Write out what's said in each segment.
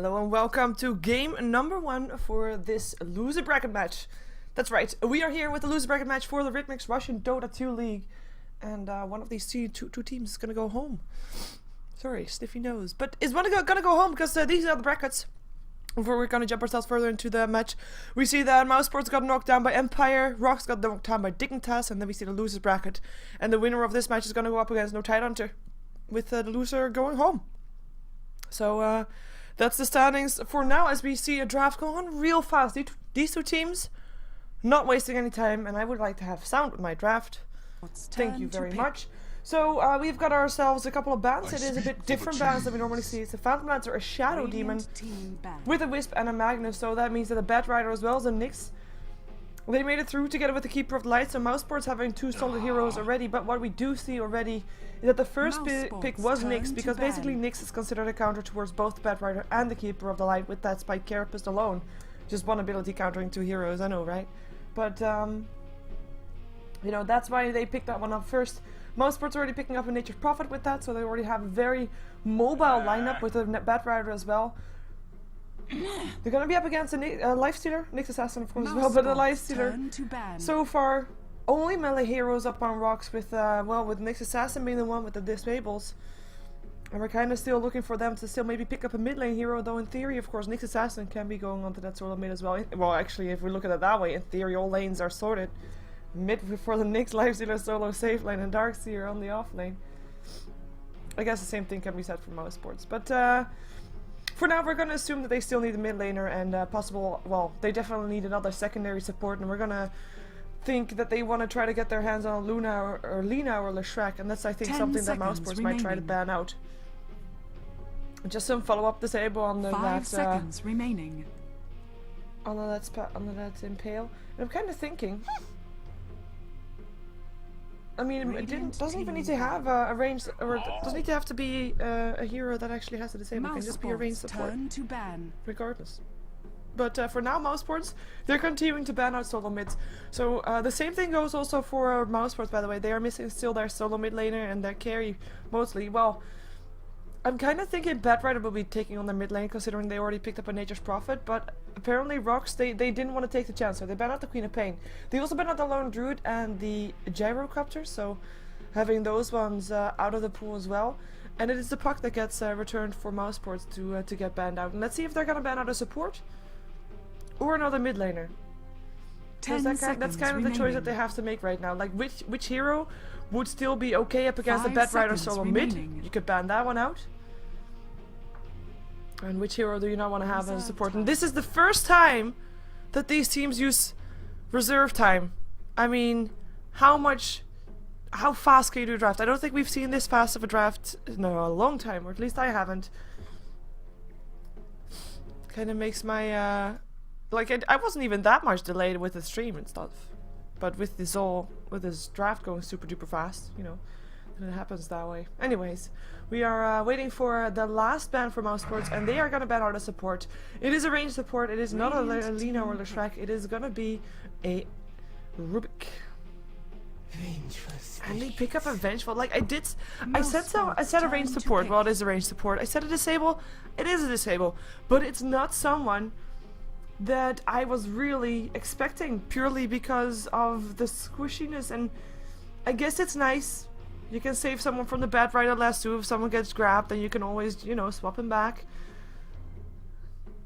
Hello and welcome to game number 1 for this loser bracket match. That's right, we are here with the loser bracket match for the Ritmix Russian Dota 2 League. And one of these two teams is gonna go home. Sorry, sniffy nose. But is gonna go home because these are the brackets. Before we're gonna jump ourselves further into the match, we see that Mouz got knocked down by Empire, RoX got knocked down by Dignitas, and then we see the loser's bracket. And the winner of this match is gonna go up against No Tidehunter, with the loser going home. So that's the standings for now, as we see a draft going on real fast. These two teams not wasting any time, and I would like to have sound with my draft. Thank you very much. So we've got ourselves a couple of bans. It is a bit different bans than we normally see. It's a Phantom Lancer, a Shadow Demon, with a Wisp and a Magnus. So that means that the Bat Rider as well as the Nyx, they made it through together with the Keeper of the Light. So Mouse having 2 solid heroes already. But what we do see already is that the first pick was Nyx, because basically Nyx is considered a counter towards both the Bat Rider and the Keeper of the Light with that Spike Carapace alone. Just one ability countering 2 heroes, I know, right? But you know, that's why they picked that one up first. Mouse already picking up a Nature's Prophet with that, so they already have a very mobile lineup with a Bat Rider as well. They're gonna be up against a Lifestealer, Nyx Assassin of course as well, but a Lifestealer. So far, only melee heroes up on RoX with, well, with Nyx Assassin being the one with the disables. And we're kind of still looking for them to still maybe pick up a mid lane hero, though in theory, of course, Nyx Assassin can be going onto that solo mid as well. Well, actually, if we look at it that way, in theory, all lanes are sorted. Mid for the Nyx, Lifestealer, solo, safe lane, and Darkseer on the off lane. I guess the same thing can be said for most sports. But for now, we're going to assume that they still need a mid laner and possible, well, they definitely need another secondary support, and we're going to think that they want to try to get their hands on Luna or Lina or Leshrac, and that's, I think, something that Mouse might try to ban out. Just some follow-up disable on the 5 seconds remaining. On that Impale. And I'm kind of thinking, I mean, it doesn't even need to have a range, or it doesn't need to have to be a hero that actually has a disable. It can just be a range support, regardless. But for now, Mousesports, they're continuing to ban out solo mids. So the same thing goes also for Mousesports, by the way. They are missing still their solo mid laner and their carry mostly. Well, I'm kind of thinking Bat Rider will be taking on their mid lane, considering they already picked up a Nature's Prophet, but apparently RoX, they didn't want to take the chance, so they banned out the Queen of Pain. They also banned out the Lone Druid and the Gyrocopter, so having those ones out of the pool as well. And it is the puck that gets returned for Mousesports to get banned out. And let's see if they're going to ban out a support or another mid laner. That's kind of the choice that they have to make right now. Like, which hero would still be okay up against the Bat Rider solo mid? You could ban that one out. And which hero do you not want to have as a support? And this is the first time that these teams use reserve time. I mean, how fast can you do a draft? I don't think we've seen this fast of a draft in a long time, or at least I haven't. Kind of makes my like, I wasn't even that much delayed with the stream and stuff, but with this draft going super duper fast, you know, and it happens that way. Anyways, we are waiting for the last ban for Mousesports, and they are gonna ban out a support. It is a ranged support. It is not a Lina or Leshrac. It is gonna be a Rubik. And they pick up a Vengeful. Like, I said a ranged support. Well, it is a ranged support. I said a disable. It is a disable, but it's not someone that I was really expecting, purely because of the squishiness. And I guess it's nice. You can save someone from the Bat Rider last two. If someone gets grabbed, then you can always, you know, swap him back.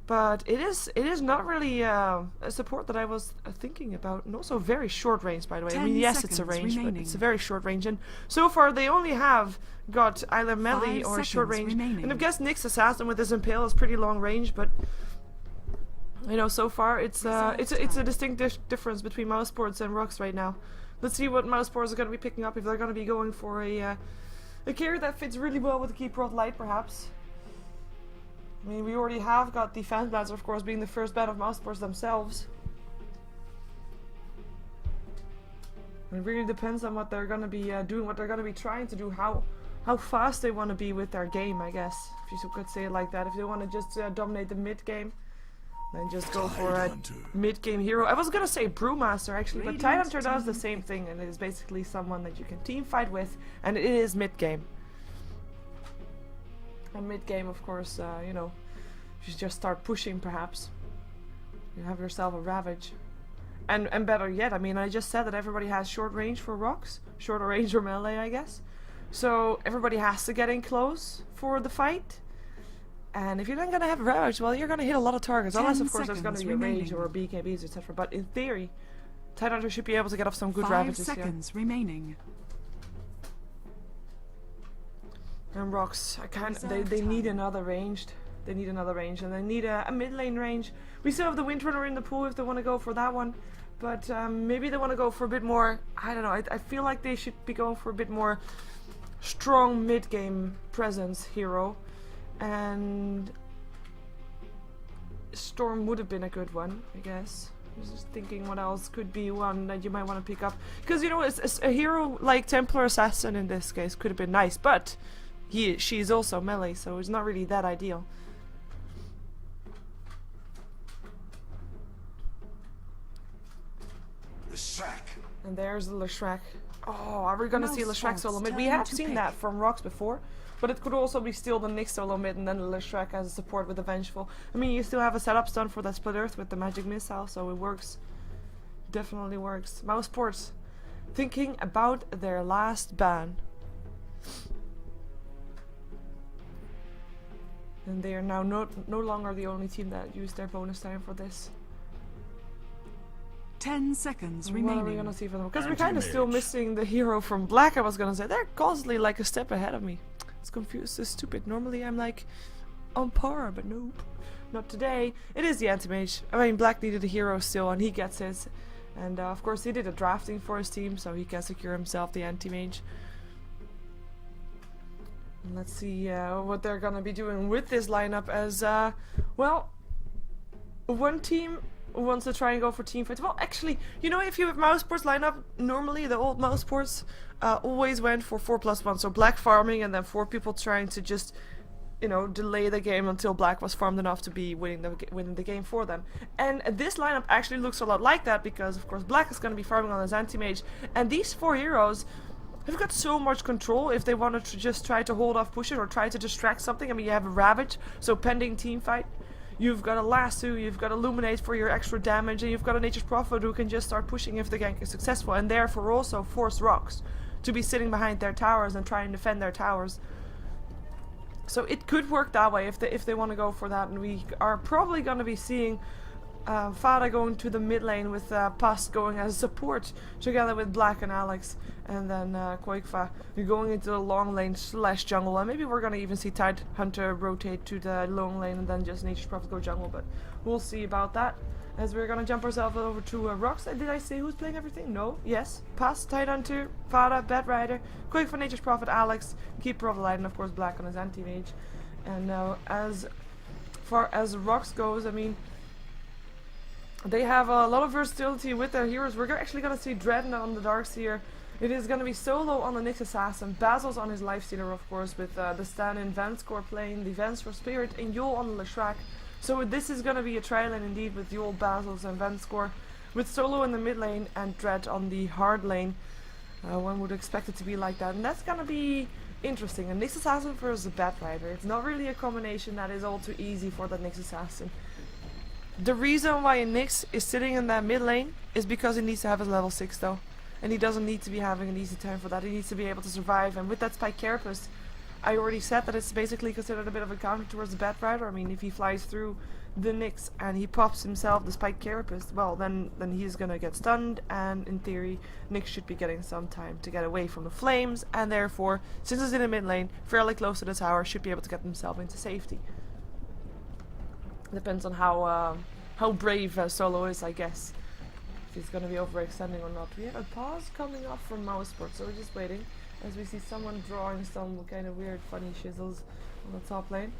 But it is not really a support that I was thinking about, and also very short range, by the way. I mean, yes, it's a range, but it's a very short range, and so far they only have got either melee or short range. And I guess Nyx Assassin with his Impale is pretty long range, but you know, so far it's a distinct difference between Mousesports and RoX right now. Let's see what Mousesports are going to be picking up, if they're going to be going for a carry that fits really well with the Keeper of Light, perhaps. I mean, we already have got the Phantom Lancer, of course, being the first ban of Mousesports themselves. It really depends on what they're going to be doing, what they're going to be trying to do, how fast they want to be with their game, I guess, if you could say it like that. If they want to just dominate the mid game, then just go for a mid-game hero. I was gonna say Brewmaster actually, but Tidehunter does the same thing, and it is basically someone that you can team fight with, and it is mid-game. And mid-game, of course, you know, if You should just start pushing, perhaps. You have yourself a Ravage. And better yet, I mean, I just said that everybody has short range for RoX. Shorter range or melee, I guess. So everybody has to get in close for the fight. And if you're not gonna have a Ravage, well, you're gonna hit a lot of targets. Unless, of course, there's gonna be a Rage or a BKBs, etc. But in theory, Tidehunter should be able to get off some good Ravages here. 5 seconds remaining. And RoX, they need another ranged. They need another range, and they need a mid lane range. We still have the Windrunner in the pool if they want to go for that one. But maybe they want to go for a bit more, I don't know, I feel like they should be going for a bit more strong mid-game presence hero. And Storm would have been a good one, I guess. I was just thinking what else could be one that you might want to pick up. Because, you know, it's a hero like Templar Assassin in this case could have been nice, but she's also melee, so it's not really that ideal. And there's the Leshrac. Oh, are we gonna see Leshrac solo mid? We have seen that from RoX before, but it could also be still the Nyx solo mid and then the Leshrac as a support with the Vengeful. I mean, you still have a setup stun for that Split Earth with the Magic Missile, so it works. Definitely works. Mouse Sports thinking about their last ban. And they are now no longer the only team that used their bonus time for this. 10 seconds remaining. What are we gonna see from them? Because we're kind of still missing the hero from Black, I was gonna say. They're constantly like a step ahead of me. It's confused, it's stupid. Normally I'm like on par, but nope. Not today. It is the Anti-Mage. I mean, Black needed a hero still, and he gets his. And of course he did a drafting for his team, so he can secure himself the Anti-Mage. Let's see what they're gonna be doing with this lineup as, well, one team wants to try and go for team fights. Well, actually, you know, if you have Mouse Sports lineup, normally the old Mouse Sports always went for 4+1, so Black farming and then 4 people trying to just, you know, delay the game until Black was farmed enough to be winning the game for them. And this lineup actually looks a lot like that because, of course, Black is going to be farming on his Anti-Mage, and these 4 heroes have got so much control if they wanted to just try to hold off push it or try to distract something. I mean, you have a Ravage, so pending team fight. You've got a Lasso, you've got Illuminate for your extra damage, and you've got a Nature's Prophet who can just start pushing if the gank is successful, and therefore also force RoX to be sitting behind their towers and try and defend their towers. So it could work that way if they want to go for that, and we are probably going to be seeing Fada going to the mid lane with Pas going as support together with Black and Alex, and then Quakefa going into the long lane / jungle, and maybe we're gonna even see Tidehunter rotate to the long lane and then just Nature's Prophet go jungle, but we'll see about that. As we're gonna jump ourselves over to RoX. Did I say who's playing everything? No? Yes. Pas, Tidehunter, Fada, Bad Rider, Quakefa, Nature's Prophet, Alex, Keeper of the Light, and of course Black on his Anti-Mage. And now as far as RoX goes, I mean, they have a lot of versatility with their heroes. We're actually going to see Dreadnought on the Darkseer. It is going to be solo on the Nyx Assassin. Basil's on his Lifestealer, of course, with the stand-in Vanscore playing the Vanscore Spirit, and Yule on the Leshrac. So this is going to be a tri-lane indeed with Yule, Basils, and Vanscore, with solo in the mid lane and Dread on the hard lane. One would expect it to be like that, and that's going to be interesting. A Nyx Assassin versus a Bat Rider. It's not really a combination that is all too easy for the Nyx Assassin. The reason why a Nyx is sitting in that mid lane is because he needs to have his level 6 though. And he doesn't need to be having an easy time for that. He needs to be able to survive. And with that Spike Carapace, I already said that it's basically considered a bit of a counter towards the Bat Rider. I mean, if he flies through the Nyx and he pops himself the Spike Carapace, well, then he's gonna get stunned. And in theory, Nyx should be getting some time to get away from the flames. And therefore, since he's in the mid lane, fairly close to the tower, should be able to get himself into safety. Depends on how brave Solo is, I guess. If he's gonna be overextending or not. We have a pause coming off from Mouse Sports, so we're just waiting as we see someone drawing some kind of weird, funny shizzles on the top lane.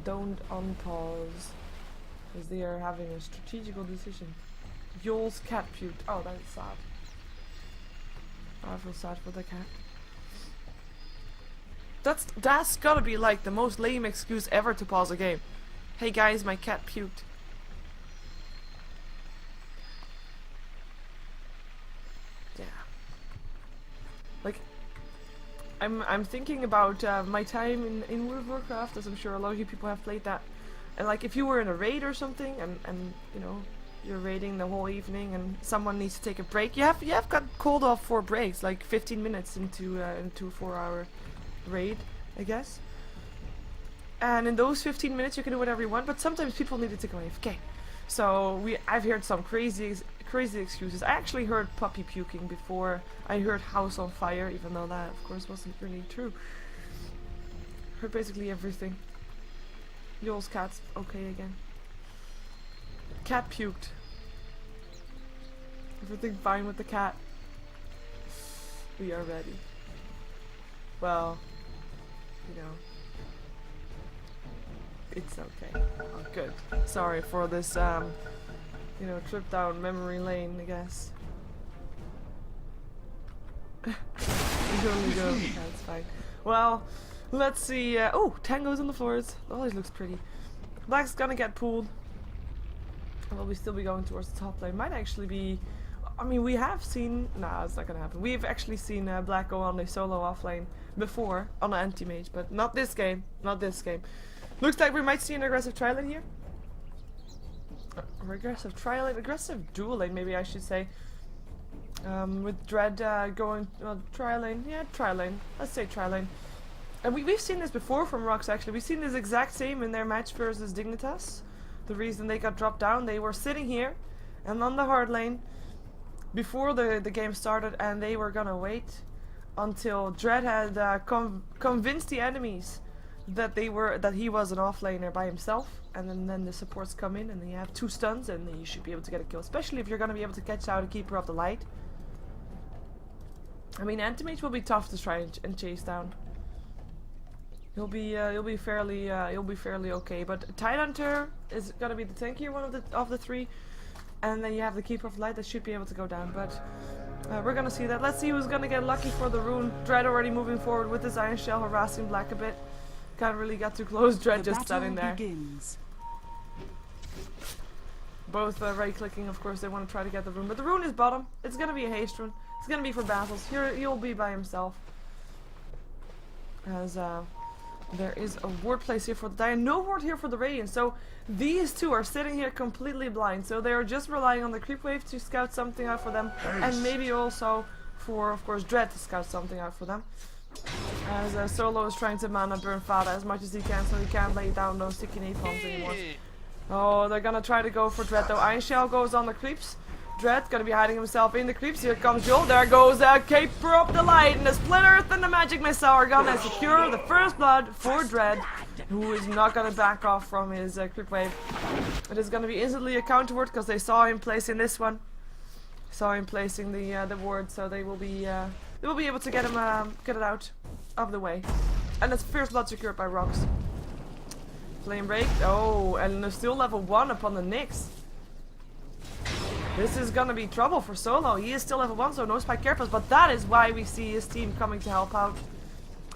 Don't unpause, because they are having a strategical decision. Yole's cat puked. Oh, that's sad. I feel sad for the cat. That's gotta be like the most lame excuse ever to pause a game. Hey guys, my cat puked. Yeah. Like, I'm thinking about my time in World of Warcraft, as I'm sure a lot of you people have played that. And like if you were in a raid or something, and you know you're raiding the whole evening, and someone needs to take a break, you have got called off for breaks, like 15 minutes into a 4-hour raid, I guess. And in those 15 minutes you can do whatever you want, but sometimes people need to take away AFK. So I've heard some crazy excuses. I actually heard puppy puking before. I heard house on fire, even though that of course wasn't really true. Heard basically everything. Yoel's cat's okay again. Cat puked. Everything fine with the cat. We are ready. Well, you know. It's okay. Oh, good. Sorry for this, you know, trip down memory lane, I guess. You only go. That's fine. Well, let's see. Oh, tangos on the floors. Always looks pretty. Black's gonna get pulled. Will we still be going towards the top lane? Might actually be. I mean, we have seen. Nah, it's not gonna happen. We've actually seen Black go on a solo off lane before on an anti-mage, but not this game. Not this game. Looks like we might see an aggressive tri-lane here. Or aggressive tri-lane, aggressive dual lane, maybe I should say. With Dread going tri-lane, yeah, tri-lane. Let's say tri-lane. And we've seen this before from RoX actually. We've seen this exact same in their match versus Dignitas. The reason they got dropped down, they were sitting here and on the hard lane before the game started, and they were gonna wait until Dread had convinced the enemies that he was an offlaner by himself, and then the supports come in and they have 2 stuns and then you should be able to get a kill, especially if you're gonna be able to catch out a Keeper of the Light. I mean, anti-mage will be tough to try and chase down. He'll be fairly okay, but Tidehunter is gonna be the tankier one of the 3, and then you have the Keeper of the Light that should be able to go down, but we're gonna see that. Let's see who's gonna get lucky for the rune. Dread already moving forward with his Iron Shell, harassing Black a bit. Can't really get too close. Dread just standing there. Begins. Both right clicking, of course. They want to try to get the rune, but the rune is bottom. It's gonna be a haste rune. It's gonna be for battles. Here he'll be by himself, as there is a ward place here for the Dire. No ward here for the Radiant. So these two are sitting here completely blind. So they are just relying on the creep wave to scout something out for them, and maybe also for, of course, Dread to scout something out for them. As Solo is trying to mana burn Fada as much as he can, so he can't lay down those sticky napalms anymore. Oh, they're gonna try to go for Dread though. Iron Shell goes on the creeps. Dread gonna be hiding himself in the creeps. Here comes Joel. There goes Keeper of the Light, and the Split Earth and the Magic Missile are gonna secure the first blood for Dread, who is not gonna back off from his creep wave. It is gonna be instantly a counter ward because they saw him placing this one. Saw him placing the ward, so they will be able to get him get it out of the way. And it's first blood secured by RoX. Flame break. Oh, and they're still level 1 upon the Nyx. This is gonna be trouble for Solo. He is still level 1, so no spike careful, but that is why we see his team coming to help out.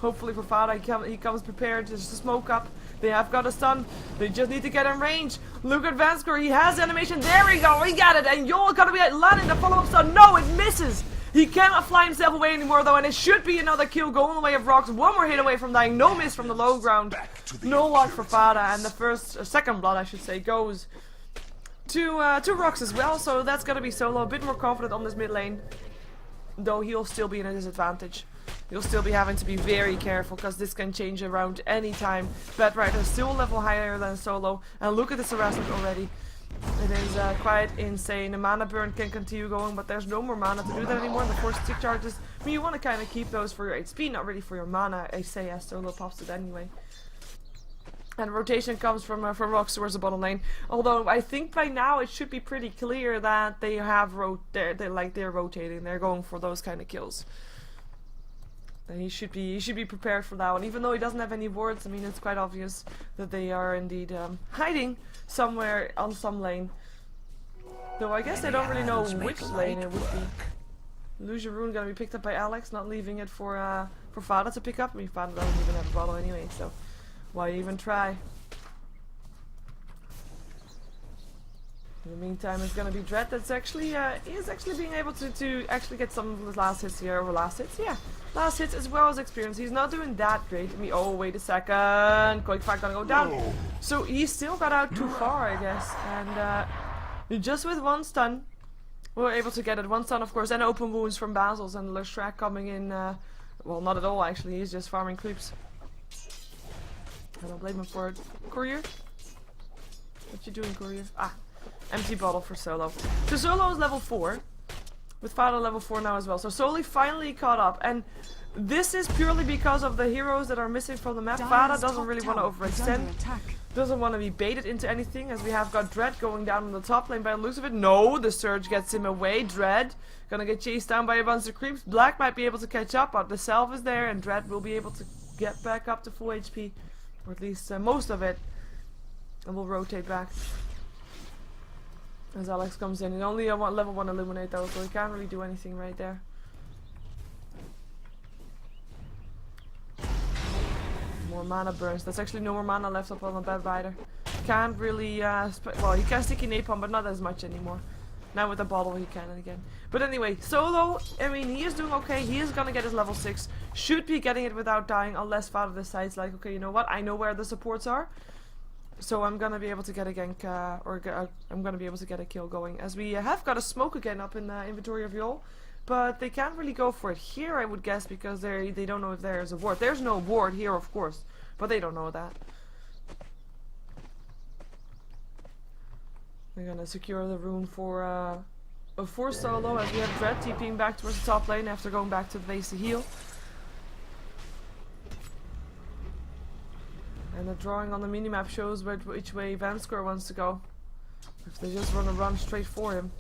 Hopefully for Fada, he comes prepared to smoke up. They have got a stun. They just need to get in range. Look at Vanskor. He has animation. There we go. We got it. And Joel gonna be landing the follow-up stun. No, it misses. He cannot fly himself away anymore though, and it should be another kill going the way of RoX. One more hit away from dying. No miss from the low ground. No luck for Fada, and the second blood I should say goes to RoX as well. So that's gonna be Solo a bit more confident on this mid lane, though he'll still be in a disadvantage. You'll still be having to be very careful because this can change around any time. Batrider is still a level higher than Solo, and look at this harassment already. It is quite insane. The mana burn can continue going, but there's no more mana to do that anymore. The force stick charges, I mean, you want to kind of keep those for your HP, not really for your mana, I say, as Solo pops it anyway. And rotation comes from RoX towards the bottom lane. Although I think by now it should be pretty clear that they have they're rotating. They're going for those kind of kills. And he should be prepared for that one. Even though he doesn't have any wards, I mean, it's quite obvious that they are indeed hiding somewhere on some lane. Though I guess they don't really know which lane it would be. Illusion Rune gonna be picked up by Alex, not leaving it for Fada to pick up. I mean, Fada doesn't even have a bottle anyway, so why even try? In the meantime, it's gonna be Dread that's actually, is actually being able to actually get some of his last hits here, or last hits, yeah. Last hits as well as experience. He's not doing that great. Oh, wait a second. Quickfire gonna go down. No. So he still got out too far, I guess. And just with one stun, we were able to get it. One stun, of course, and open wounds from Basil's and Lestrak coming in. Well, not at all, actually. He's just farming creeps. I don't blame him for it. Courier? What you doing, Courier? Ah, empty bottle for Solo. So Solo is level 4. With Fada level 4 now as well. So Soli finally caught up. And this is purely because of the heroes that are missing from the map. Fada doesn't really want to overextend. Doesn't want to be baited into anything, as we have got Dread going down on the top lane by the looks of it. No, the Surge gets him away. Dread gonna get chased down by a bunch of creeps. Black might be able to catch up, but the Self is there, and Dread will be able to get back up to full HP. Or at least most of it. And we'll rotate back. As Alex comes in. And only a level 1 Illuminate though, so he can't really do anything right there. More mana burns. There's actually no more mana left up on the bed rider. Can't really, well, he can sticky napalm, but not as much anymore. Now with the bottle he can again. But anyway, Solo, I mean, he is doing okay. He is gonna get his level 6. Should be getting it without dying, unless Fada decides like, okay, you know what? I know where the supports are. So I'm gonna be able to get a gank, I'm gonna be able to get a kill going. As we have got a smoke again up in the inventory of Yol. But they can't really go for it here, I would guess, because they don't know if there's a ward. There's no ward here, of course, but they don't know that. We're gonna secure the rune for Solo, as we have Dread TPing back towards the top lane after going back to the base to heal. And the drawing on the minimap shows which way Vanskor wants to go. If they just want to run straight for him.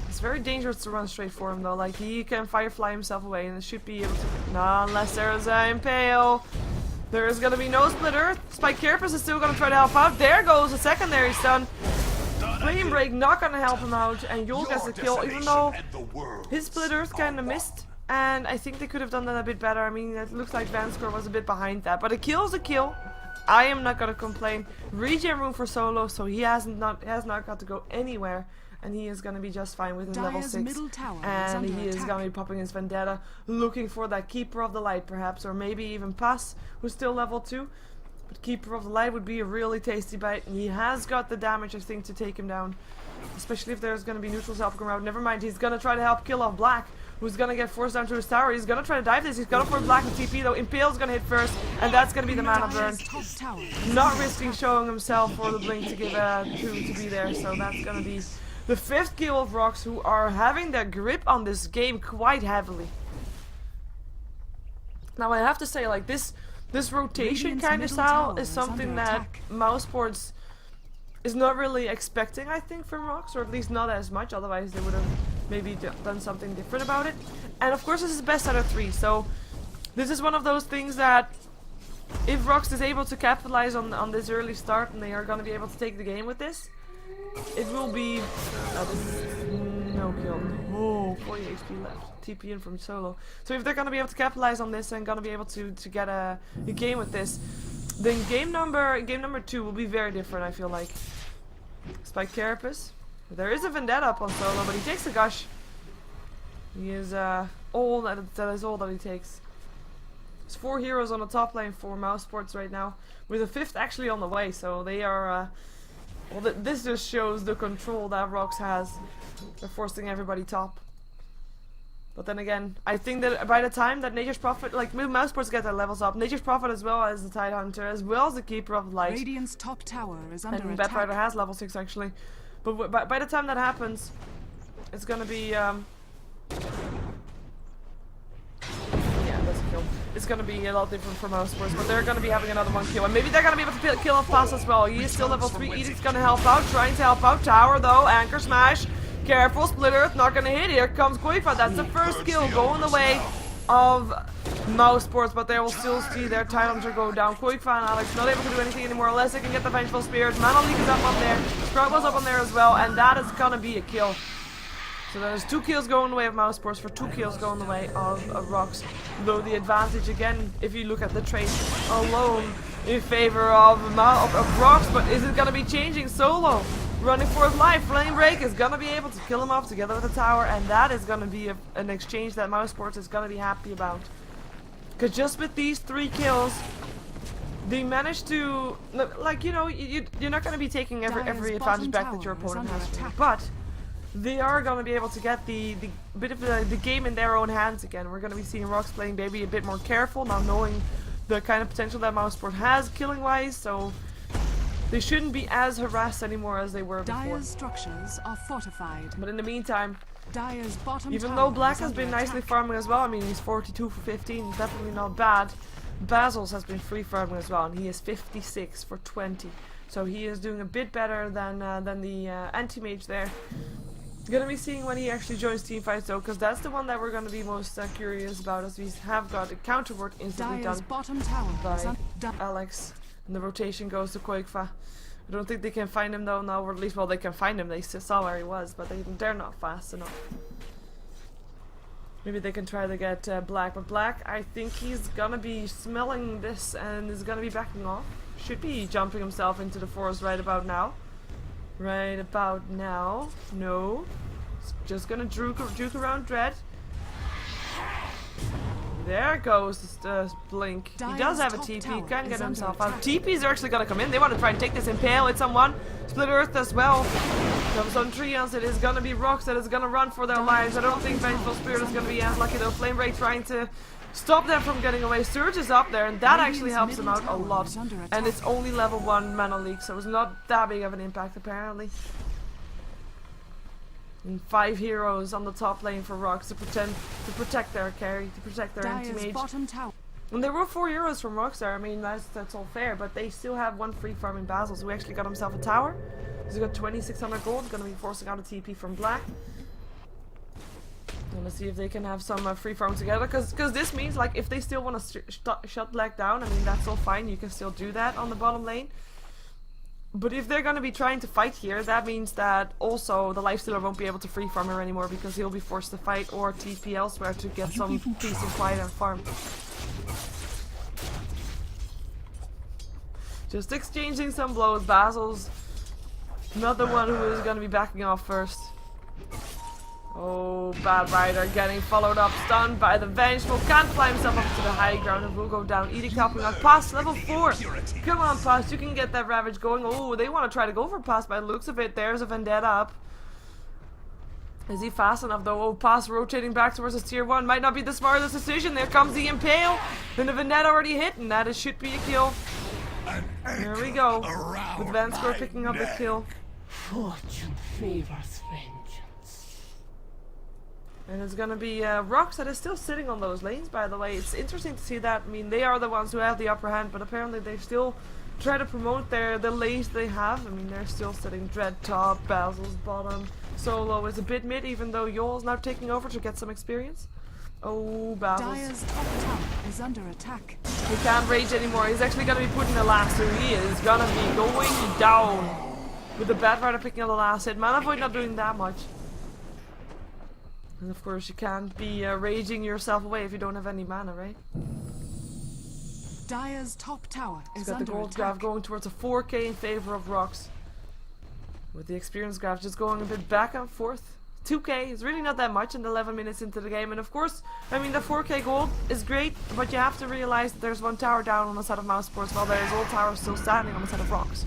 It's very dangerous to run straight for him though, like he can firefly himself away and it should be able to... No, unless there is an impale. There is going to be no split earth. Spike Carapace is still going to try to help out. There goes a secondary stun. Flame Break not going to help him out, and Yul gets the kill, even though his split earth kind of missed. And I think they could have done that a bit better. I mean, it looks like Vanskor was a bit behind that, but a kill is a kill. I am not going to complain. Regen room for Solo, so he has not got to go anywhere. And he is going to be just fine with his level 6. And he is going to be popping his Vendetta, looking for that Keeper of the Light perhaps, or maybe even Pass, who's still level 2. But Keeper of the Light would be a really tasty bite. And he has got the damage, I think, to take him down. Especially if there's going to be neutrals helping him out. Never mind, he's going to try to help kill off Black, who's going to get forced down to his tower. He's going to try to dive this. He's going to force Black and TP though. Impale's going to hit first, and that's going to be the mana burn. Not risking showing himself for the blink to give to be there, so that's going to be the 5th kill of RoX, who are having their grip on this game quite heavily. Now I have to say, like, this rotation kind of style is something that Mousesports is not really expecting, I think, from RoX, or at least not as much, otherwise they would have maybe done something different about it. And of course this is best out of 3, so this is one of those things that if RoX is able to capitalize on this early start and they are going to be able to take the game with this, it will be... no kill. Oh, 40 HP left. TP in from Solo. So if they're going to be able to capitalize on this and going to be able to get a game with this, then game number 2 will be very different, I feel like. Spike Carapace. There is a Vendetta up on Solo, but he takes a gush. He is all that is all that he takes. There's 4 heroes on the top lane for Mousesports right now, with a 5th actually on the way, so they are... well, this just shows the control that RoX has. They're forcing everybody top. But then again, I think that by the time that Nature's Prophet, like Mousesports get their levels up, Nature's Prophet as well as the Tidehunter, as well as the Keeper of Light. Radiant's top tower is under and attack. Batrider has level 6 actually. But by the time that happens, it's gonna be yeah, that's a kill. It's gonna be a lot different from Mousesports, but they're gonna be having another 1 kill, and maybe they're gonna be able to kill off Pass as well. He is still level 3. Edict's gonna help out, trying to help out. Tower though, Anchor Smash. Careful, Split Earth, not gonna hit. Here comes Quickfire. That's the first kill going the way of Mousesports, but they will still see their Tidehunter go down. Quickfire and Alex not able to do anything anymore unless they can get the Vengeful Spirit. Mana Leak is up on there. Sprout was up on there as well, and that is gonna be a kill. So there's 2 kills going the way of Mousesports for 2 kills going the way of RoX. Though the advantage, again, if you look at the trade alone, in favor of RoX, but is it gonna be changing? Solo running for his life. Flame Break is gonna be able to kill him off together with the tower, and that is gonna be an exchange that Mouz Sports is gonna be happy about. Because just with these 3 kills, they managed to, like, you know, you're not gonna be taking every advantage back that your opponent has for you, but they are gonna be able to get the bit of the game in their own hands again. We're gonna be seeing RoX playing maybe a bit more careful now, knowing the kind of potential that Mouz Sport has killing wise, so they shouldn't be as harassed anymore as they were before. Dire's structures are fortified. But in the meantime, Dire's bottom even tower though Black is has under been nicely attack. farming as well, I mean he's 42 for 15, definitely not bad. Basil's has been free farming as well, and he is 56 for 20. So he is doing a bit better than the anti-mage there. Gonna be seeing when he actually joins teamfights though, because that's the one that we're gonna be most curious about, as we have got a counter ward instantly Dire's done bottom tower is by Alex, and the rotation goes to Koikfa. I don't think they can find him though now, or at least, well, they can find him, they saw where he was, but they're not fast enough. Maybe they can try to get Black, but Black, I think he's gonna be smelling this and is gonna be backing off. Should be jumping himself into the forest right about now. Right about now. No. It's just gonna juke around Dread. There goes the blink. He does have a TP, can't get himself out. TPs are actually gonna come in. They want to try and take this impale with someone. Split Earth as well. Comes on Trions. It is gonna be RoX that is gonna run for their lives. I don't think Vengeful Spirit is gonna be as lucky though. Flame Break trying to stop them from getting away. Surge is up there, and that actually helps them out a lot. And it's only level 1 mana leak, so it's not that big of an impact apparently. And 5 heroes on the top lane for RoX to protect their carry, to protect their anti-mage. And there were 4 heroes from RoX there. I mean, that's all fair, but they still have 1 free farm in Basil, who actually got himself a tower. He's got 2600 gold, gonna be forcing out a TP from Black. Let's see if they can have some free farm together, because this means, like, if they still want to shut Black down, I mean, that's all fine, you can still do that on the bottom lane. But if they're going to be trying to fight here, that means that also the Lifestealer won't be able to free farm her anymore, because he'll be forced to fight or TP elsewhere to get some peace and quiet and farm. Just exchanging some blows. Basil's not the one who is going to be backing off first. Oh, Bad Rider getting followed up, stunned by the Vengeful. Can't fly himself up to the high ground and will go down. Edict helping out. Pass level 4. Come on, Pass. You can get that Ravage going. Oh, they want to try to go for Pass by the looks of it. There's a Vendetta up. Is he fast enough though? Oh, Pass rotating back towards his tier 1. Might not be the smartest decision. There comes the Impale. Then the Vendetta already hit, and that should be a kill. There we go. With Vanscore picking up the kill. Fortune favors vengeance. And it's gonna be RoX that is still sitting on those lanes, by the way. It's interesting to see that. I mean, they are the ones who have the upper hand, but apparently they still try to promote the lanes they have. I mean, they're still sitting Dread top, Basil's bottom. Solo is a bit mid, even though Yol's now taking over to get some experience. Oh, Basil's. Dire's top tower is under attack. He can't rage anymore. He's actually gonna be putting the last two. He is gonna be going down. With the Bad Rider picking up the last hit. Mana Void not doing that much. And of course you can't be raging yourself away if you don't have any mana, right? Dire's top tower is got the under gold attack. graph going towards a 4k in favor of RoX. With the experience graph just going a bit back and forth. 2k is really not that much in 11 minutes into the game. And of course, I mean, the 4k gold is great, but you have to realize that there's one tower down on the side of Mouz Sports, while there is all towers still standing on the side of RoX.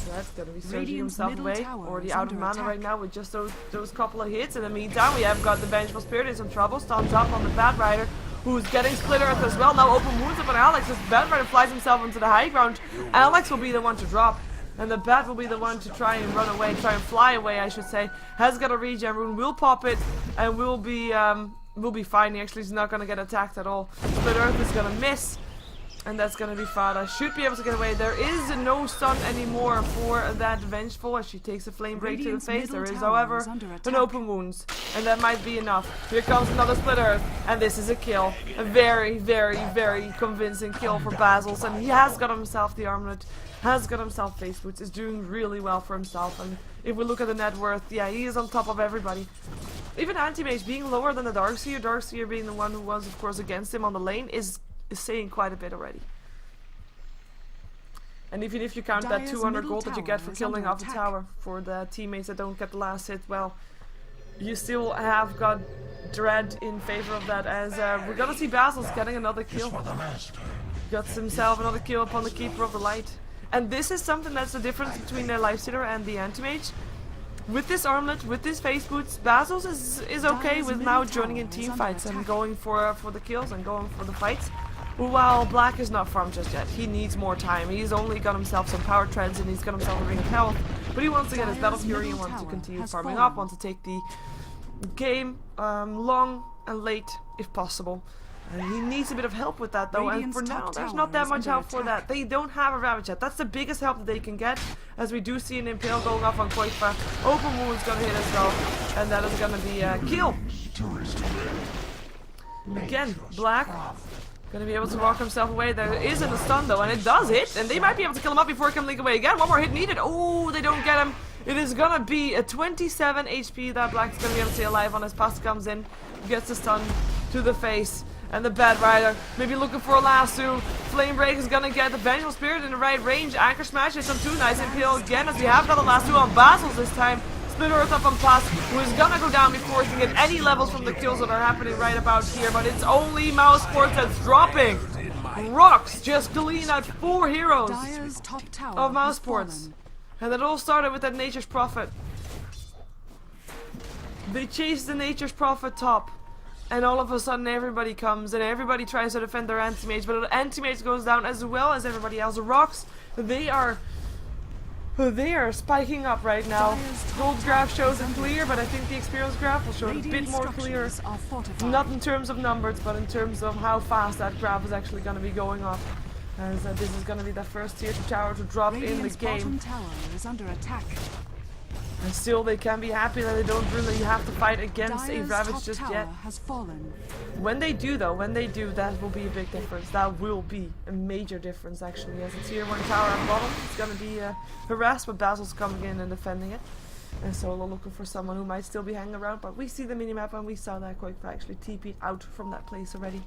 That's gonna be surging himself away, already out of mana right now with just those couple of hits. In the meantime, we have got the Vengeful Spirit in some trouble, stomps up on the Bad Rider, who's getting Split Earth as well. Now open wounds up on Alex as the Bad Rider flies himself onto the high ground. Alex will be the one to drop, and the Bat will be the one to try and run away, try and fly away, I should say. Has got a regen rune, will pop it, and will be fine. He actually is not gonna get attacked at all. Split Earth is gonna miss. And that's gonna be Fada. Should be able to get away. There is no stun anymore for that Vengeful as she takes a Flame Break to the face. There is, however, an open wounds. And that might be enough. Here comes another Split Earth. And this is a kill. A very, very, very convincing kill for Basil's. And he has got himself the armlet. Has got himself face boots. Is doing really well for himself. And if we look at the net worth, yeah, he is on top of everybody. even anti-mage being lower than the Darkseer being the one who was of course against him on the lane is saying quite a bit already. And even if you count that Dire's 200 middle gold that you get for tower is killing under off the attack. tower for the teammates that don't get the last hit, well, you still have got Dread in favor of that, as we're gonna see Basil's getting another kill. Got himself another kill upon the Keeper of the Light. And this is something that's the difference between the Lifestealer and the Anti-Mage. With this armlet, with this face boots, Basil's is okay Dire's with now middle joining tower in is team under fights and attack. going for the kills and going for the fights. While Black is not farmed just yet. He needs more time. He's only got himself some power treads and he's got himself a ring of health. But he wants to get his Battle Dire's Fury and middle wants to tower continue has farming fallen. up, wants to take the game long and late if possible. He needs a bit of help with that though, and Radiant's for now top there's tower not that is much under help for attack. that. They don't have a Ravage yet. That's the biggest help that they can get, as we do see an Impale going off on Koifa. Open Wound is going to hit as well, and that is going to be a kill. Again, Black gonna be able to walk himself away. There isn't a stun though, and it does hit, and they might be able to kill him up before he can link away again. One more hit needed. Oh, they don't get him. It is gonna be a 27 HP that Black is gonna be able to stay alive on as Pasta comes in, gets the stun to the face, and the Bad Rider maybe looking for a lasso. Flame Break is gonna get the Vengeful Spirit in the right range. Anchor Smash is some too nice Impale again, as we have got a lasso on Basil's this time. Split Earth up on Plus, who is gonna go down before he can get any levels from the kills that are happening right about here, but it's only Mouz Sports that's dropping. RoX just clean out 4 heroes Dire's top tower of Mouz has Sports. fallen. And it all started with that Nature's Prophet. They chased the Nature's Prophet top, and all of a sudden everybody comes and everybody tries to defend their anti-mage, but the anti-mage goes down as well as everybody else. The RoX, they are spiking up right now. Dire's top Gold graph tower shows is it under clear, but I think the experience graph will show it a bit Radiant more clear. structures are fortified. Not in terms of numbers, but in terms of how fast that graph is actually going to be going up. As this is going to be the first tier 2 tower to drop in the Radiant's game. bottom tower is under attack. And still they can be happy that they don't really have to fight against a Dire's Ravage top just tower yet. has fallen. When they do though, that will be a big difference. That will be a major difference actually. As a tier 1 tower at bottom, it's going to be harassed, but Basil's coming in and defending it. And Solo looking for someone who might still be hanging around, but we see the minimap and we saw that Koifa actually TP out from that place already.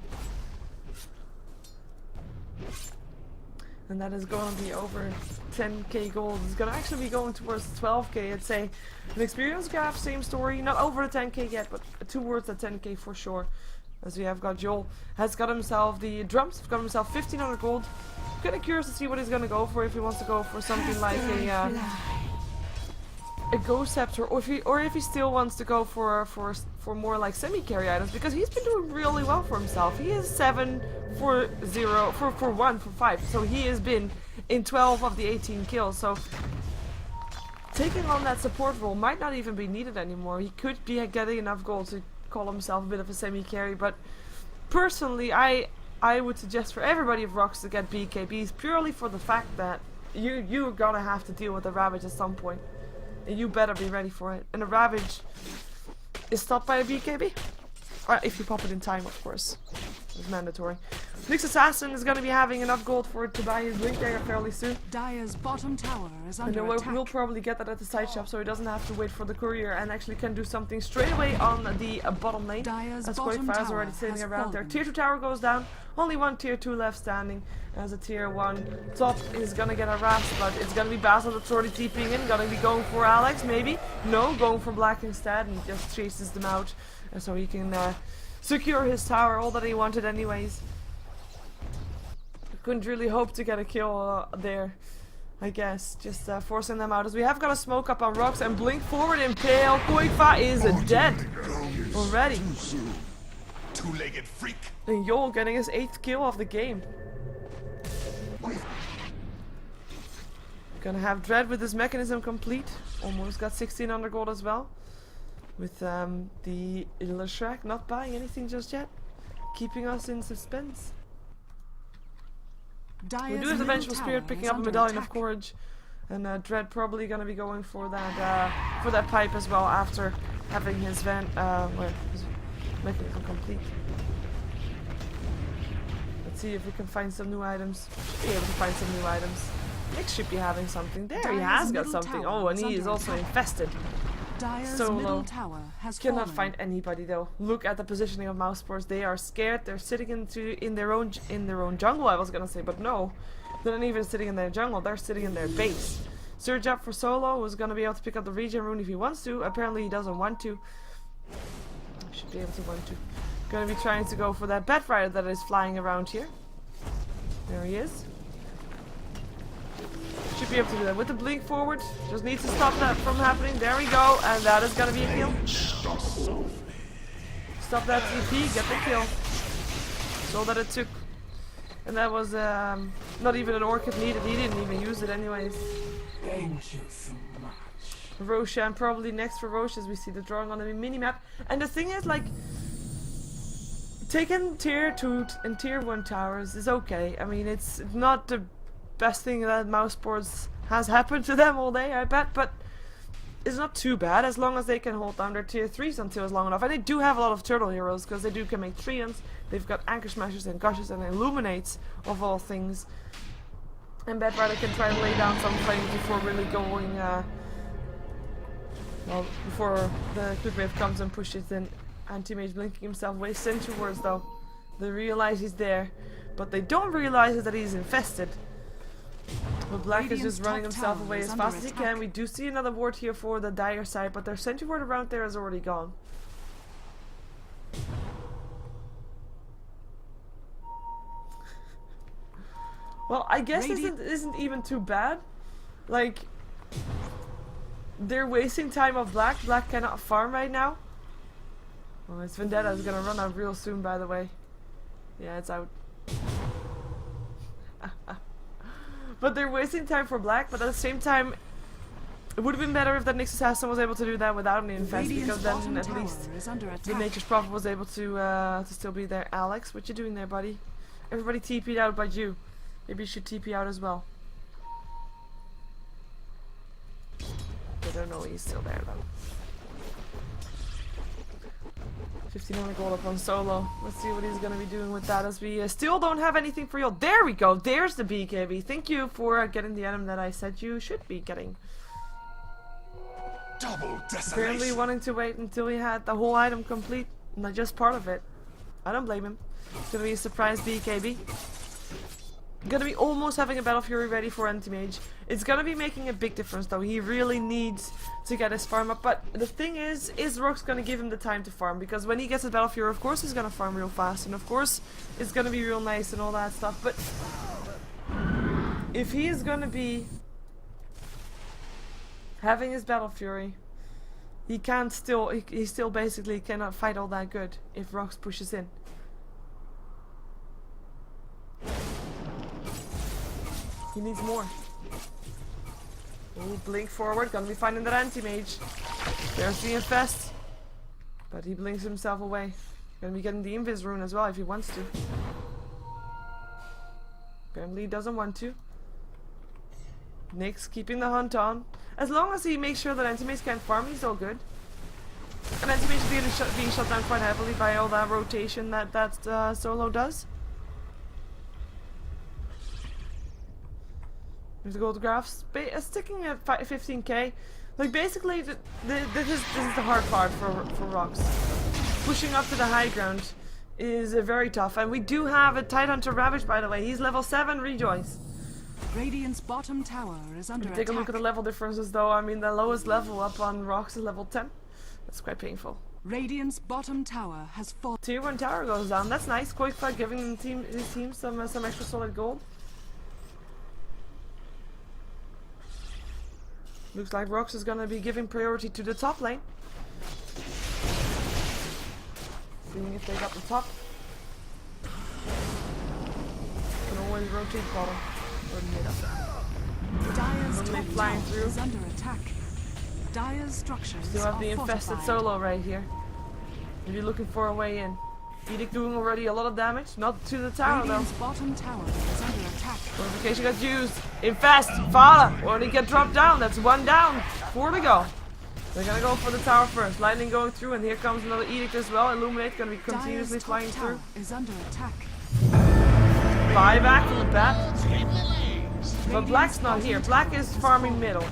And that is going to be over 10k gold. It's going to actually be going towards 12k, I'd say. An experience graph, same story. Not over the 10k yet, but towards the 10k for sure. As we have got Joel, has got himself the drums, got himself 1500 gold. I'm kind of curious to see what he's going to go for, if he wants to go for something like a Ghost Scepter, or if he still wants to go for more like semi-carry items, because he's been doing really well for himself. He is 7 for 0 for 1 for 5, so he has been in 12 of the 18 kills. So taking on that support role might not even be needed anymore. He could be getting enough gold to call himself a bit of a semi-carry, but personally I would suggest for everybody of RoX to get BKBs, purely for the fact that you're gonna have to deal with the Ravage at some point. And you better be ready for it. And the Ravage is stopped by a BKB. If you pop it in time, of course. It's mandatory. Nyx Assassin is going to be having enough gold for it to buy his Blink Dagger fairly soon. Dire's bottom tower is And under then attack. we'll probably get that at the side shop, so he doesn't have to wait for the courier and actually can do something straight away on the bottom lane. Dire's As bottom Koifa is tower already sitting has around there. fallen. Tier 2 tower goes down. Only one tier 2 left standing. As a tier 1 top is gonna get harassed, but it's gonna be Basil that's already TPing in. Gonna be going for Alex, maybe. No, going for Black instead, and just chases them out. And so he can secure his tower, all that he wanted anyways. Couldn't really hope to get a kill there, I guess. Just forcing them out, as we have got a smoke up on RoX and blink forward Impale. Koifa is dead already. Two-legged freak. And Joel getting his 8th kill of the game. Gonna have Dread with his mechanism complete. Almost got 1600 gold as well. With the Illustrac not buying anything just yet. Keeping us in suspense. Dire's We do have the middle Vengeful Spirit tower picking is up a under Medallion of attack. Courage. And Dread probably gonna be going for that pipe as well after having his his mechanism complete. Let's see if we can find some new items. Should be able to find some new items. Nyx should be having something. There, he Dire's has got middle something. tower Oh, and is he is under also attack. infested. Dire's Solo. middle tower has Cannot fallen. find anybody though. Look at the positioning of Mouse Sports. They are scared. They're sitting in their own jungle. I was gonna say, but no, they're not even sitting in their jungle. They're sitting in their base. Surge up for Solo, who's gonna be able to pick up the regen rune if he wants to. Apparently he doesn't want to. Should be able to want to. Gonna be trying to go for that bat rider that is flying around here. There he is. Should be able to do that with the blink forward. Just needs to stop that from happening. There we go, and that is gonna be a kill. Stop that TP, get the kill. So that it took, and that was not even an orchid needed. He didn't even use it anyways. Thank you so much. Roshan probably next for Roche, as we see the drawing on the mini map. And the thing is, like, taking tier 2 and tier 1 towers is okay. I mean, it's not the best thing that Mouse Sports has happened to them all day, I bet, but it's not too bad as long as they can hold down their tier 3s until it's long enough. And they do have a lot of turtle heroes because they can make treants. They've got anchor smashers and gushes and illuminates of all things. And Bad Rider can try and lay down some frames before really going, well, before the quick wave comes and pushes in. Anti-mage blinking himself away. Sentry wards though. They realize he's there, but they don't realize that he's infested. But Black is just running himself away as fast as he can. We do see another ward here for the Dire side, but their sentry ward around there is already gone. Well, I guess this isn't even too bad. Like, they're wasting time of Black. Black cannot farm right now. Well, his Vendetta is gonna run out real soon, by the way. Yeah, it's out. But they're wasting time for Black, but at the same time, it would have been better if that Nyx Assassin was able to do that without an infest, because then at least the Nature's Prophet was able to still be there. Alex, what you doing there, buddy? Everybody TP'd out but you. Maybe you should TP out as well. I don't know, he's still there though. 1500 gold up on Solo. Let's see what he's gonna be doing with that, as we still don't have anything for you. There we go. There's the BKB. Thank you for getting the item that I said you should be getting. Double Apparently desolation. wanting to wait until he had the whole item complete, not just part of it. I don't blame him. It's gonna be a surprise BKB. Gonna be almost having a Battle Fury ready for Anti-Mage. It's gonna be making a big difference though. He really needs to get his farm up. But the thing is RoX gonna give him the time to farm? Because when he gets his Battle Fury, of course he's gonna farm real fast. And of course it's gonna be real nice and all that stuff. But if he is gonna be having his Battle Fury, he can't still, he still basically cannot fight all that good if RoX pushes in. He needs more. Ooh, blink forward, gonna be finding that Anti-Mage. There's the infest. But he blinks himself away. Gonna be getting the Invis rune as well if he wants to. Apparently he doesn't want to. Nyx keeping the hunt on. As long as he makes sure that Anti-Mage can't farm, he's all good. And Anti-Mage is being shut down quite heavily by all that rotation that Solo does. There's the gold graphs. Sticking at 15k. Like, basically, this is the hard part for RoX. Pushing up to the high ground is very tough. And we do have a Tidehunter Ravage, by the way. He's level 7, rejoice. Radiant's bottom tower is under Take a look attack. at the level differences, though. I mean, the lowest level up on RoX is level 10. That's quite painful. Radiant's bottom tower has fallen. Tier 1 tower goes down. That's nice. Quickfire giving his team some extra solid gold. Looks like RoX is gonna be giving priority to the top lane. Seeing if they got the top. Can always rotate bottom or mid up. Dire's Normally top flying tower through. is under attack. Dire's structures Still have are the infested fortified. Solo right here. If you're looking for a way in. Edict doing already a lot of damage. Not to the tower though. Radiant's bottom tower is under attack. Notification got used. Infest! Fala! Or he get dropped down. That's one down. 4 to go. They're gonna go for the tower first. Lightning going through, and here comes another Edict as well. Illuminate gonna be continuously Dire's top flying tower through. is under attack. Buyback from the bat. But Black's not here. Black is farming middle.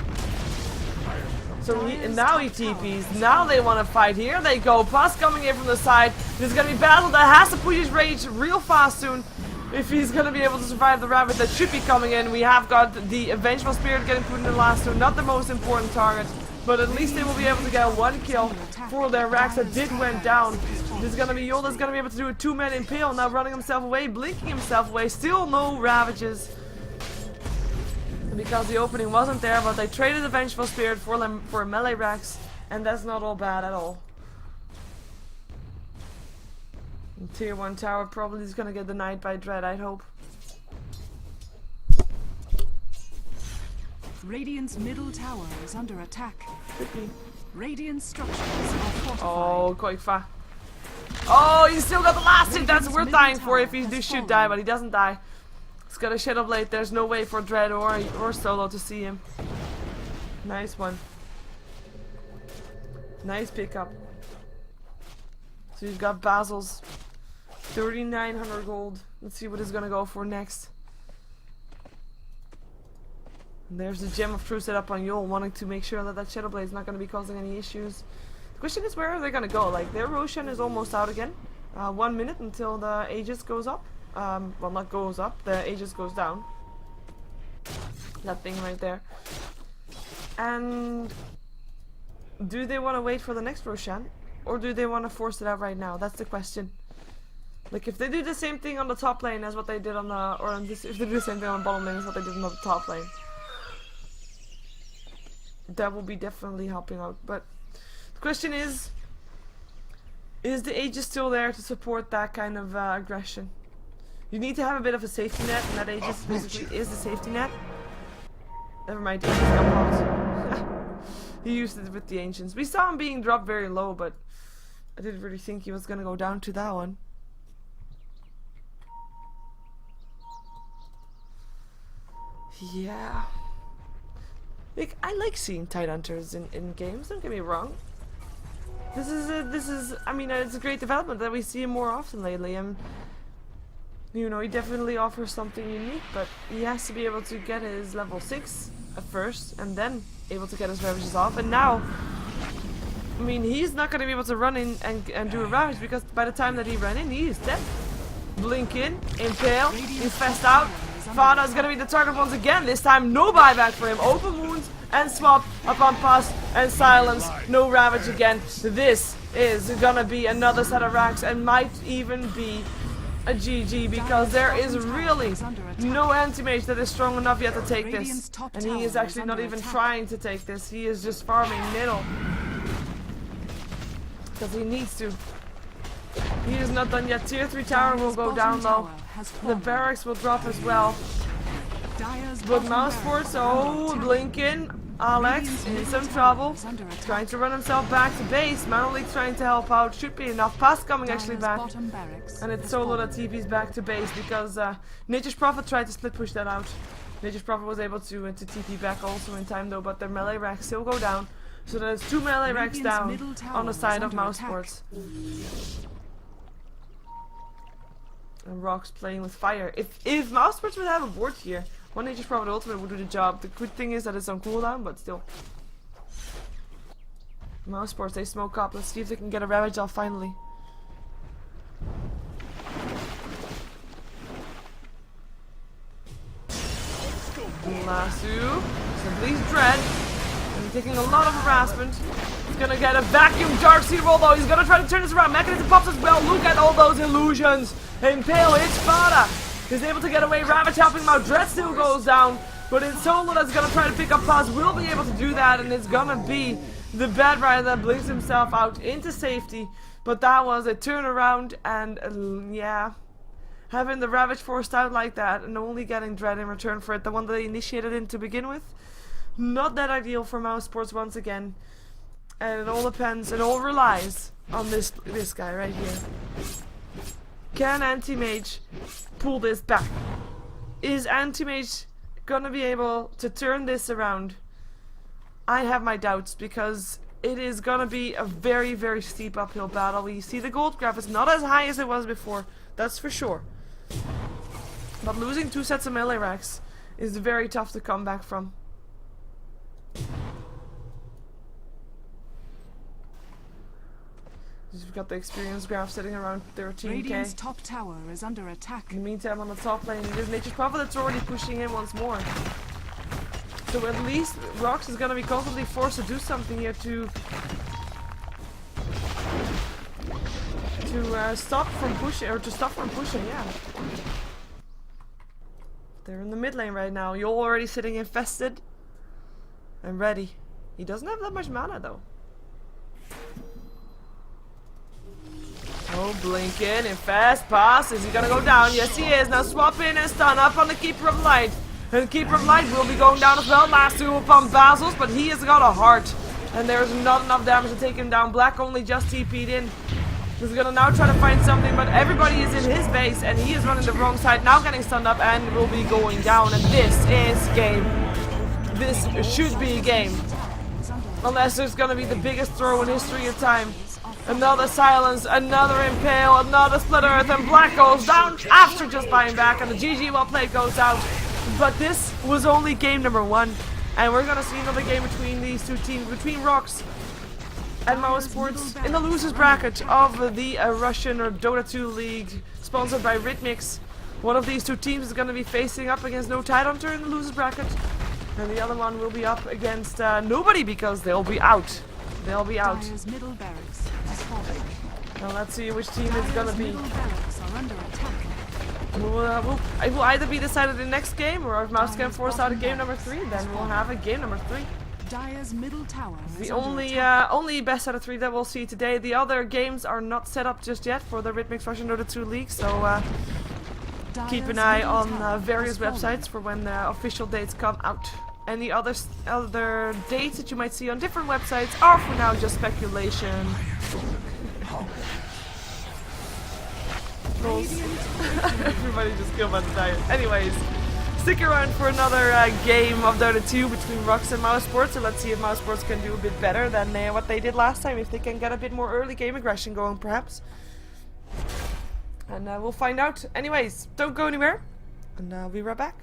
So and now he TPs. Now they want to fight. Here they go. Plus coming in from the side. There's going to be battle that has to push his rage real fast soon. If he's going to be able to survive the rabbit that should be coming in. We have got the Vengeful Spirit getting put in the last two. Not the most important target. But at least they will be able to get one kill for their racks that did went down. This is going to be Yolda's going to be able to do a 2-man impale. Now running himself away, blinking himself away. Still no ravages. Because the opening wasn't there, but they traded the Vengeful Spirit for melee racks. And that's not all bad at all. And Tier 1 tower probably is going to get denied by Dread, I'd hope. Radiant's middle tower is under attack. Could be. Radiant structures are fortified. Oh, Koifa. Oh, he's still got the last hit. That's worth dying for if he should die, but he doesn't die. He's got a Shadow Blade. There's no way for Dread or Solo to see him. Nice one. Nice pickup. So you've got Basil's 3,900 gold. Let's see what he's gonna go for next. And there's the Gem of Truth set up on Yol, wanting to make sure that that Shadow Blade is not going to be causing any issues. The question is, where are they going to go? Like, their Roshan is almost out again. 1 minute until the Aegis goes up. Well, not goes up, the Aegis goes down. That thing right there. And do they want to wait for the next Roshan? Or do they want to force it out right now? That's the question. Like, if they do the same thing on the top lane as what they did on the... Or on this, if they do the same thing on the bottom lane as what they did on the top lane. That will be definitely helping out. But the question is the Aegis still there to support that kind of aggression? You need to have a bit of a safety net, and that Aegis basically is the safety net. Never mind, Aegis got popped. He used it with the Ancients. We saw him being dropped very low, but I didn't really think he was gonna go down to that one. Yeah. Like, I like seeing Tide Hunters in games, don't get me wrong. This is I mean, it's a great development that we see him more often lately, and you know, he definitely offers something unique, but he has to be able to get his level 6 at first, and then able to get his ravages off, and now, I mean, he's not going to be able to run in and do a ravage, because by the time that he ran in, he is dead. Blink in, impale, infest out. Fana is going to be the target once again. This time, no buyback for him. Open wounds and swap upon pass and silence. No ravage again. This is going to be another set of racks and might even be a GG, because there is really no anti-mage that is strong enough yet to take this. And he is actually not even trying to take this. He is just farming middle. Because he needs to. He is not done yet. Tier 3 tower will go down low. The barracks will drop as well. But Mouse, oh, Blinkin, Alex in some trouble. Trying to run himself back to base. Manoli trying to help out. Should be enough. Pass coming actually back. And it's Solo that TP's back to base because Nature's Prophet tried to split push that out. Nature's Prophet was able to TP back also in time though, but their melee racks still go down. So there's 2 melee racks down on the side of Mouse. And RoX playing with fire. If Mouse would have a board here, one Nature's Prophet ultimate would do the job. The good thing is that it's on cooldown, but still. Mouse, they smoke up. Let's see if they can get a ravage off finally. Lasso. Simply Dread. And taking a lot of harassment. He's gonna get a vacuum Darkseid roll though. He's gonna try to turn this around. Mechanism pops as well. Look at all those illusions. Impale hits Fada. He's able to get away. Ravage helping him out. Dread still goes down. But it's Solo that's gonna try to pick up Paz. Will be able to do that. And it's gonna be the Bad Rider that blinks himself out into safety. But that was a turnaround. And yeah. Having the Ravage forced out like that. And only getting Dread in return for it. The one that they initiated in to begin with. Not that ideal for Mouse Sports once again. And it all depends. It all relies on this guy right here. Can Anti-Mage pull this back? Is Anti-Mage gonna be able to turn this around? I have my doubts because it is gonna be a very, very steep uphill battle. You see the gold graph is not as high as it was before, that's for sure. But losing 2 sets of melee racks is very tough to come back from. We've got the experience graph sitting around 13k. Radiant's top tower is under attack. In the meantime, on the top lane, it is Nature's Prophet that's already pushing in once more. So at least RoX is gonna be constantly forced to do something here to stop from pushing, yeah. They're in the mid lane right now. You're already sitting infested and ready. He doesn't have that much mana though. Oh, blinking and fast pass. Is he gonna go down? Yes, he is. Now swap in and stun up on the Keeper of Light. And Keeper of Light will be going down as well. Last two upon Basils, but he has got a heart. And there's not enough damage to take him down. Black only just TP'd in. He's gonna now try to find something, but everybody is in his base and he is running the wrong side. Now getting stunned up and will be going down. And this is game. This should be game. Unless there's gonna be the biggest throw in history of time. Another silence, another impale, another split earth, and Black goes down after just buying back, and the GG well played goes out. But this was only game number 1, and we're gonna see another game between these two teams, between RoX and Mouz Sports in the losers bracket of the Russian or Dota 2 League, sponsored by Ritmix. One of these two teams is gonna be facing up against No Tidehunter in the losers bracket, and the other one will be up against nobody because they'll be out. They'll be out. Dire's middle barracks is falling. Now let's see which team it's gonna Dire's be. middle barracks are under attack. It will either be decided in the next game, or if Mouz can force out a game number 3, then we'll have a game number 3. Dire's middle tower is The under attack. only best out of 3 that we'll see today. The other games are not set up just yet for the Ritmix Russian Dota 2 League, so keep an Dire's eye middle on tower various has fallen. websites for when the official dates come out. Any other dates that you might see on different websites are for now just speculation. Everybody just killed by the diet. Anyways, stick around for another game of Dota 2 between RoX and Mouz Sports, so let's see if Mouz Sports can do a bit better than what they did last time, if they can get a bit more early game aggression going perhaps. And we'll find out. Anyways, don't go anywhere, and I'll be right back.